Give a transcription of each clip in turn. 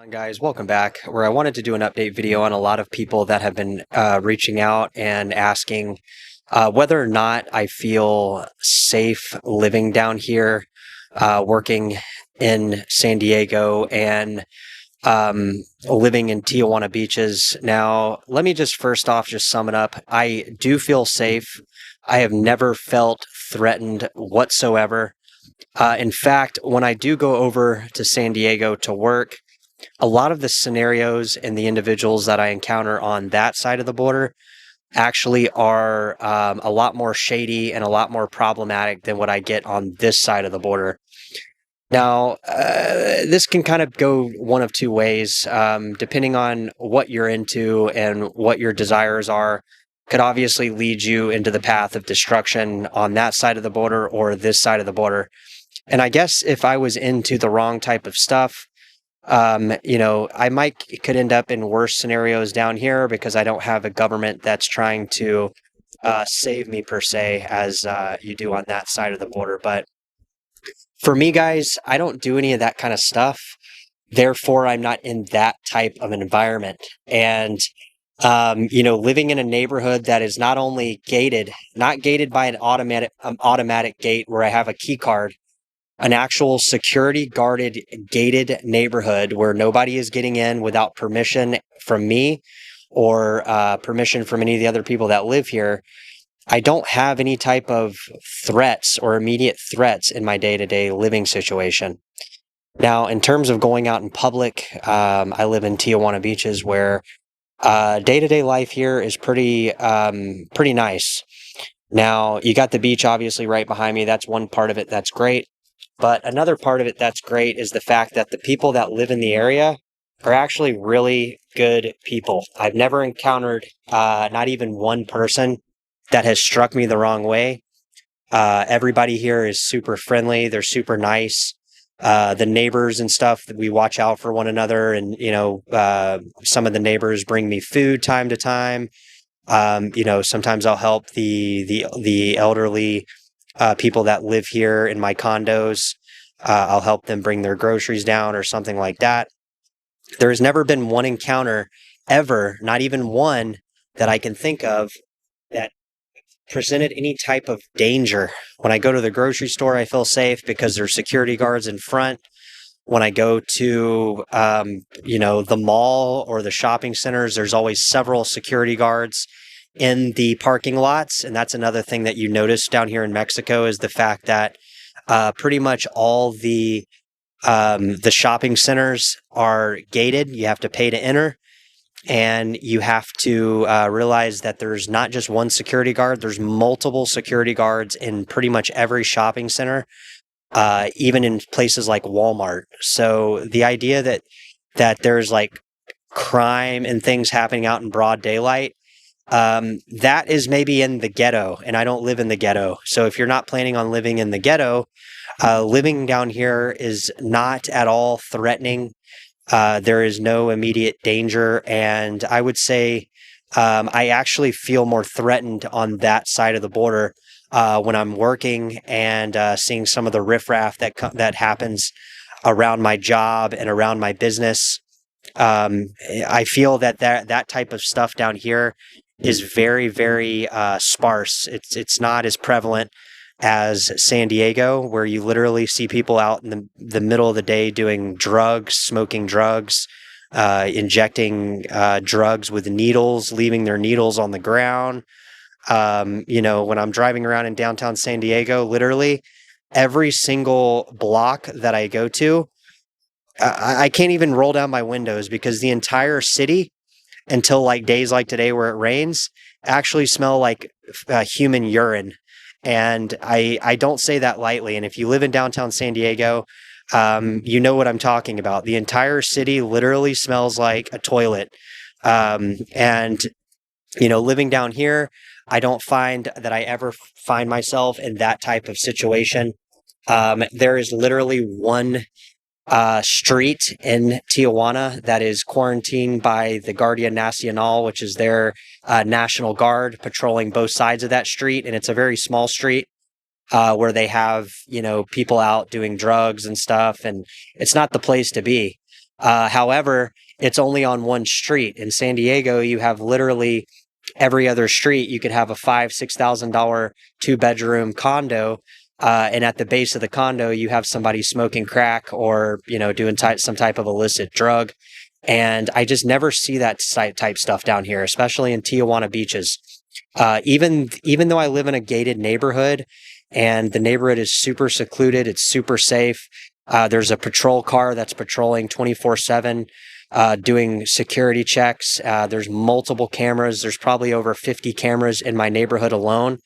Guys, welcome back. Where I wanted to do an update video on a lot of people that have been reaching out and asking whether or not I feel safe living down here, working in San Diego and living in Tijuana beaches. Now, let me just first off just sum it up. I do feel safe. I have never felt threatened whatsoever. In fact, when I do go over to San Diego to work, a lot of the scenarios and the individuals that I encounter on that side of the border actually are a lot more shady and a lot more problematic than what I get on this side of the border. Now, this can kind of go one of two ways, depending on what you're into and what your desires are. Could obviously lead you into the path of destruction on that side of the border or this side of the border. And I guess if I was into the wrong type of stuff, I could end up in worse scenarios down here because I don't have a government that's trying to save me per se, as you do on that side of the border. But for me, guys, I don't do any of that kind of stuff. Therefore, I'm not in that type of an environment. And living in a neighborhood that is not only gated, not gated by an automatic gate where I have a key card, an actual security guarded gated neighborhood where nobody is getting in without permission from me or permission from any of the other people that live here. I don't have any type of threats or immediate threats in my day-to-day living situation. Now, in terms of going out in public, I live in Tijuana beaches where day-to-day life here is pretty nice. Now, you got the beach obviously right behind me. That's one part of it that's great. But another part of it that's great is the fact that the people that live in the area are actually really good people. I've never encountered not even one person that has struck me the wrong way. Everybody here is super friendly. They're super nice. The neighbors and stuff, that we watch out for one another. And, some of the neighbors bring me food time to time. Sometimes I'll help the elderly people that live here in my condos. I'll help them bring their groceries down or something like that. There has never been one encounter ever, not even one that I can think of, that presented any type of danger. When I go to the grocery store, I feel safe because there's security guards in front. When I go to, the mall or the shopping centers, there's always several security guards in the parking lots. And that's another thing that you notice down here in Mexico is the fact that pretty much all the shopping centers are gated. You have to pay to enter. And you have to realize that there's not just one security guard. There's multiple security guards in pretty much every shopping center, even in places like Walmart. So the idea that there's like crime and things happening out in broad daylight, that is maybe in the ghetto, and I don't live in the ghetto. So if you're not planning on living in the ghetto, living down here is not at all threatening. There is no immediate danger, and I would say I actually feel more threatened on that side of the border when I'm working and seeing some of the riffraff that happens around my job and around my business. I feel that type of stuff down here is very, very sparse. It's not as prevalent as San Diego, where you literally see people out in the middle of the day doing drugs, smoking drugs, injecting drugs with needles, leaving their needles on the ground. When I'm driving around in downtown San Diego, literally every single block that I go to, I can't even roll down my windows because the entire city, until like days like today where it rains, actually smell like human urine. And I don't say that lightly. And if you live in downtown San Diego, you know what I'm talking about. The entire city literally smells like a toilet. Living down here, I don't find that I ever find myself in that type of situation. There is literally one street in Tijuana that is quarantined by the Guardia Nacional, which is their National Guard patrolling both sides of that street. And it's a very small street where they have, people out doing drugs and stuff. And it's not the place to be. However, it's only on one street. In San Diego, you have literally every other street. You could have a $5,000-$6,000 2-bedroom condo, and at the base of the condo, you have somebody smoking crack or doing some type of illicit drug. And I just never see that type stuff down here, especially in Tijuana beaches. Even though I live in a gated neighborhood, and the neighborhood is super secluded, it's super safe. There's a patrol car that's patrolling 24/7, doing security checks. There's multiple cameras. There's probably over 50 cameras in my neighborhood alone,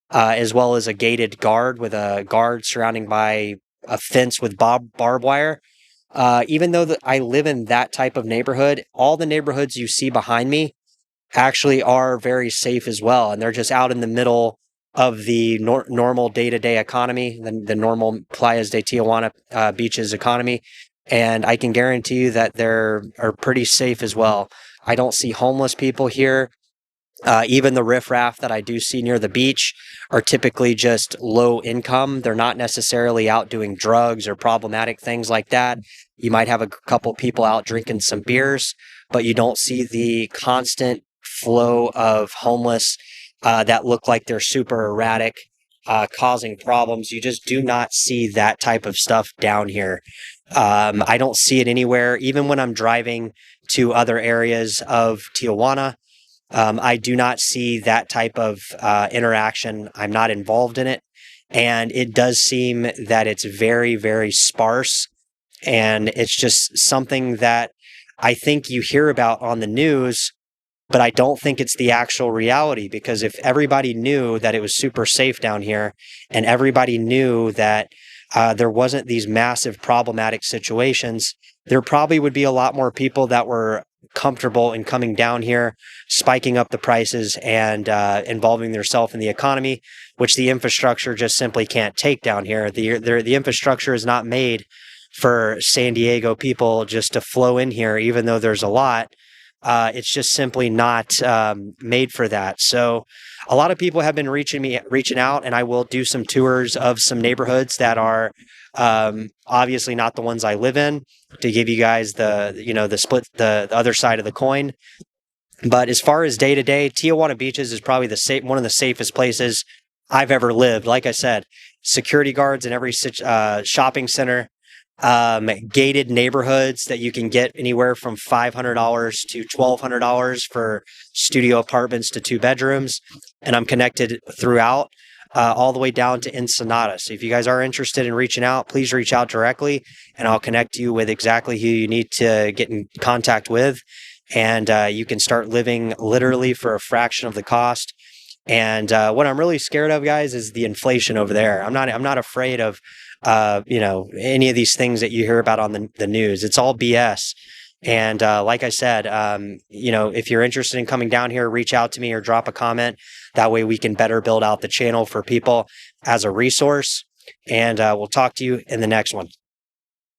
as well as a gated guard with a guard surrounding by a fence with barbed wire. Even though I live in that type of neighborhood, all the neighborhoods you see behind me actually are very safe as well. And they're just out in the middle of the normal day-to-day economy, the normal Playas de Tijuana beaches economy. And I can guarantee you that they're pretty safe as well. I don't see homeless people here. Even the riffraff that I do see near the beach are typically just low income. They're not necessarily out doing drugs or problematic things like that. You might have a couple people out drinking some beers, but you don't see the constant flow of homeless that look like they're super erratic, causing problems. You just do not see that type of stuff down here. I don't see it anywhere. Even when I'm driving to other areas of Tijuana, I do not see that type of interaction. I'm not involved in it. And it does seem that it's very, very sparse. And it's just something that I think you hear about on the news, but I don't think it's the actual reality, because if everybody knew that it was super safe down here and everybody knew that there wasn't these massive problematic situations, there probably would be a lot more people that were comfortable in coming down here, spiking up the prices and involving themselves in the economy, which the infrastructure just simply can't take down here. The infrastructure is not made for San Diego people just to flow in here, even though there's a lot. It's just simply not made for that. So a lot of people have been reaching out, and I will do some tours of some neighborhoods that are obviously not the ones I live in, to give you guys the other side of the coin. But as far as day to day, Tijuana beaches is probably one of the safest places I've ever lived. Like I said, security guards in every shopping center. Gated neighborhoods that you can get anywhere from $500 to $1,200 for studio apartments to 2 bedrooms. And I'm connected throughout, all the way down to Ensenada. So if you guys are interested in reaching out, please reach out directly, and I'll connect you with exactly who you need to get in contact with. And you can start living literally for a fraction of the cost. And what I'm really scared of, guys, is the inflation over there. I'm not afraid of any of these things that you hear about on the news. It's all BS. And like I said, if you're interested in coming down here, reach out to me or drop a comment. That way we can better build out the channel for people as a resource. And we'll talk to you in the next one.